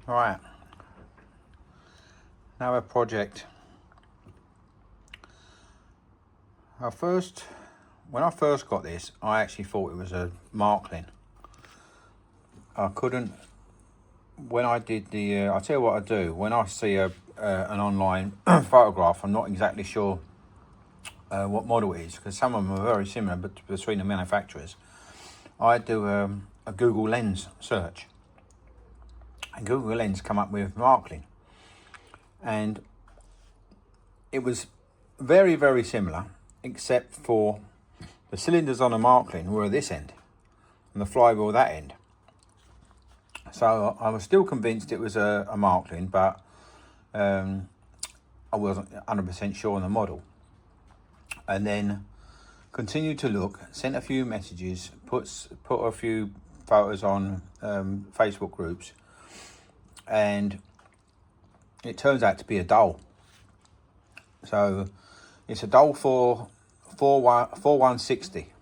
Right, now a project. When I first got this, I actually thought it was a Marklin. I couldn't, when I did the, I'll tell you what I do. When I see an online photograph, I'm not exactly sure what model it is, because some of them are very similar but between the manufacturers. I do a Google Lens search. And Google Lens come up with Marklin. And it was very, very similar, except for the cylinders on a Marklin were at this end and the flywheel that end. So I was still convinced it was a Marklin, but I wasn't 100% sure on the model. And then continued to look, sent a few messages, put a few photos on Facebook groups, and it turns out to be a Dole. So it's a Dole for 4160.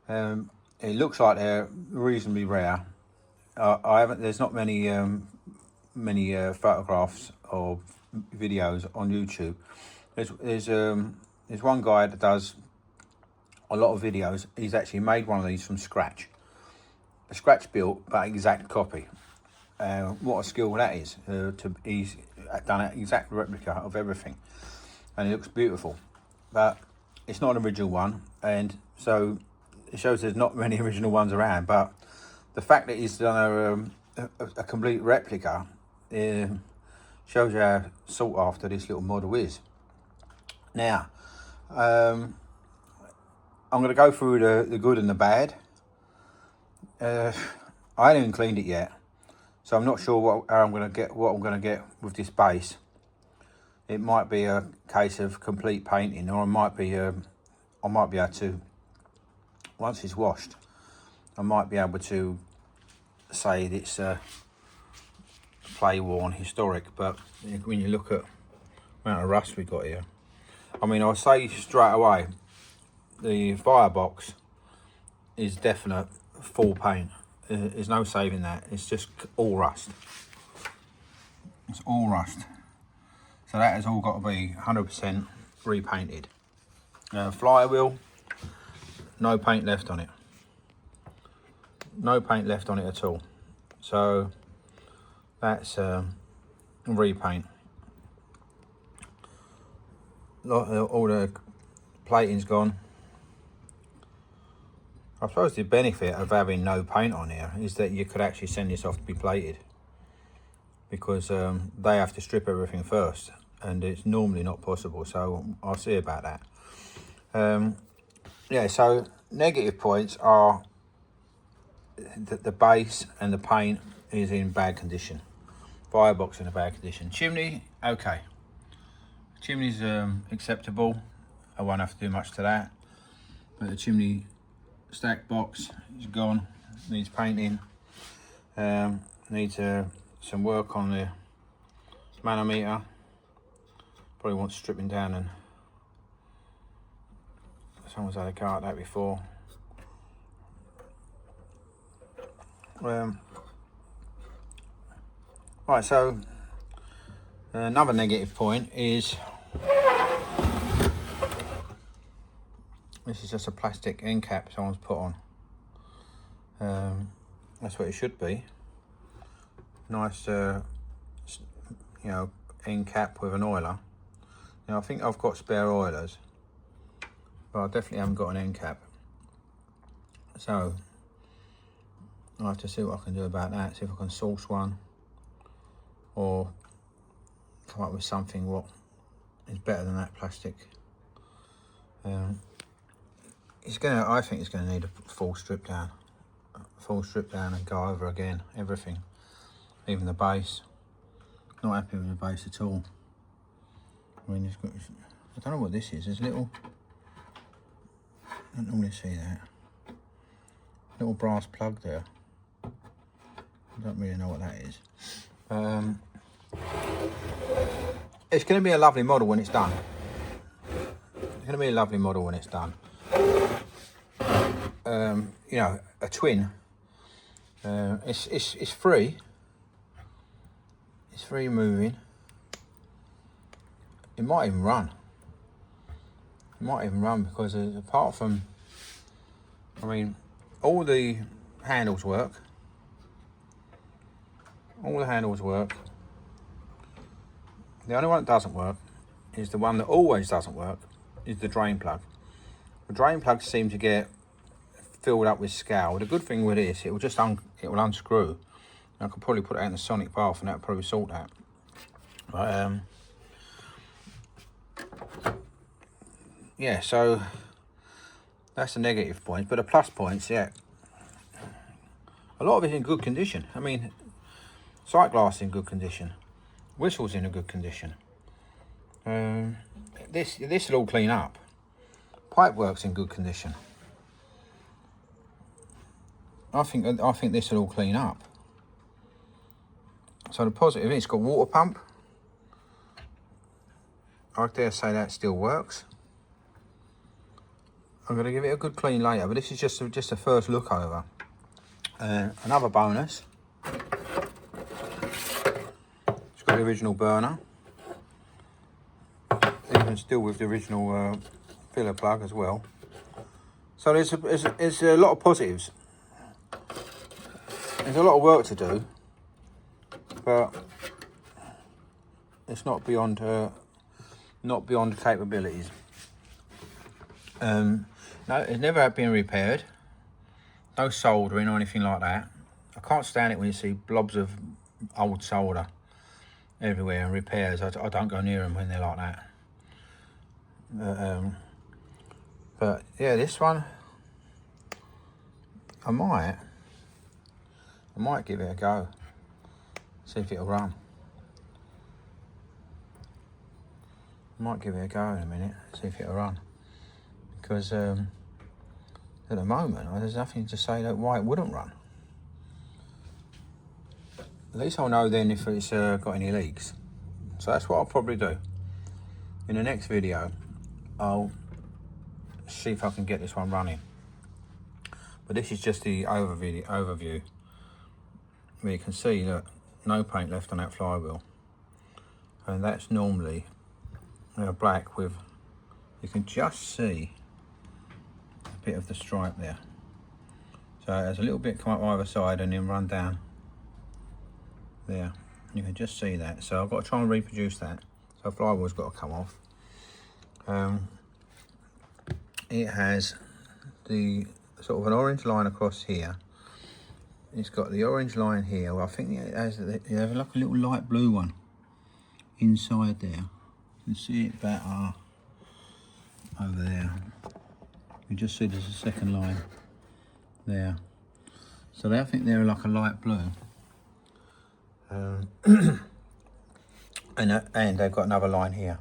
It looks like they're reasonably rare. There's not many photographs or videos on YouTube. There's one guy that does a lot of videos. He's actually made one of these from scratch, a scratch built but exact copy. What a skill that is! He's done an exact replica of everything, and it looks beautiful. But it's not an original one, and so it shows there's not many original ones around. But the fact that he's done a complete replica shows you how sought after this little model is. Now, I'm going to go through the good and the bad. I haven't even cleaned it what I'm going to get with this base. It might be a case of complete painting, or I might be able to, once it's washed, I might be able to say it's play worn historic. But when you look at the amount of rust we got here, I mean, I'll say straight away, the firebox is definite full paint. There's no saving that. It's just all rust. It's all rust. So that has all got to be 100% repainted. Flywheel, no paint left on it. No paint left on it at all. So that's repaint. All the plating's gone. I suppose the benefit of having no paint on here is that you could actually send this off to be plated, because they have to strip everything first, and it's normally not possible, so I'll see about that. Yeah, so negative points are that the base and the paint is in bad condition. Firebox in a bad condition. Chimney, okay. Chimney's acceptable. I won't have to do much to that. But the chimney stack box is gone, needs painting. Needs some work on the manometer. Probably wants stripping down, and someone's had a go at that before. Right, so another negative point is this is just a plastic end cap someone's put on. That's what it should be. Nice, end cap with an oiler. Now I think I've got spare oilers, but I definitely haven't got an end cap. So I'll have to see what I can do about that. See if I can source one, or come up with something what is better than that plastic. I think it's gonna need a full strip down and go over again, everything, even the base. Not happy with the base at all. I mean, I don't know what this is. There's little, I don't normally see that. Little brass plug there. I don't really know what that is. It's going to be a lovely model when it's done. It's going to be a lovely model when it's done. A twin. It's free. It's free moving. It might even run. It might even run because apart from, I mean, all the handles work. All the handles work. The only one that doesn't work is the one that always doesn't work, is the drain plug. The drain plugs seem to get filled up with scale. The good thing with this, it will just it will unscrew. I could probably put it out in the sonic bath and that would probably sort that. But yeah, so that's the negative points. But the plus points, yeah, a lot of it's in good condition. I mean, sight glass in good condition, whistle's in a good condition. This will all clean up. Pipe work's in good condition. I think this will all clean up. So the positive, it's got water pump. I dare say that still works. I'm going to give it a good clean later, but this is just a first look over. Another bonus. It's got the original burner. Even still with the original filler plug as well. So there's a lot of positives. There's a lot of work to do, but it's not beyond capabilities. No, it's never been repaired. No soldering or anything like that. I can't stand it when you see blobs of old solder everywhere and repairs. I don't go near them when they're like that. But yeah, this one I might give it a go, see if it'll run. I might give it a go in a minute, see if it'll run. Because at the moment, there's nothing to say that why it wouldn't run. At least I'll know then if it's got any leaks. So that's what I'll probably do. In the next video, I'll see if I can get this one running. But this is just the overview. Where you can see that no paint left on that flywheel, and that's normally black with, you can just see a bit of the stripe there. So there's a little bit come up either side and then run down there. You can just see that. So I've got to try and reproduce that. So the flywheel's got to come off. It has the sort of an orange line across here. It's got the orange line here. Well, I think it has like a little light blue one inside there. You can see it better over there. You just see there's a second line there. So I think they're like a light blue. And they've got another line here.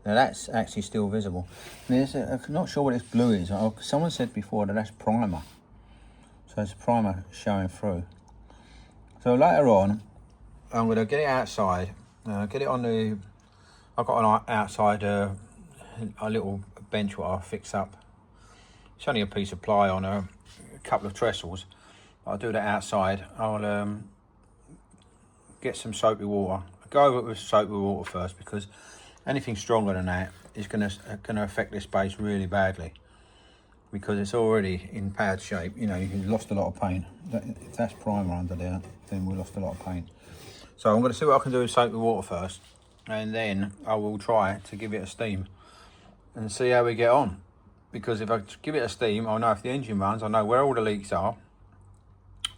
Now that's actually still visible. I'm not sure what this blue is. Someone said before that that's primer. So it's primer showing through. So later on, I'm going to get it outside. Get it on the. I've got an outside a little bench what I fix up. It's only a piece of ply on a couple of trestles. I'll do that outside. I'll get some soapy water. I'll go over it with soapy water first because anything stronger than that is going to affect this base really badly. Because it's already in bad shape, you know, you've lost a lot of paint. If that's primer under there, then we lost a lot of paint. So I'm going to see what I can do with soapy water first, and then I will try to give it a steam and see how we get on. Because if I give it a steam, I'll know if the engine runs, I'll know where all the leaks are,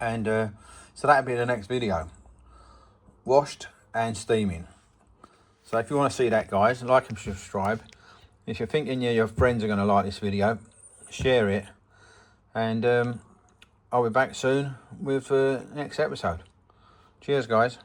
and so that'll be the next video. Washed and steaming. So if you want to see that, guys, like and subscribe. If you're thinking your friends are going to like this video, share it, and I'll be back soon with the next episode. Cheers, guys.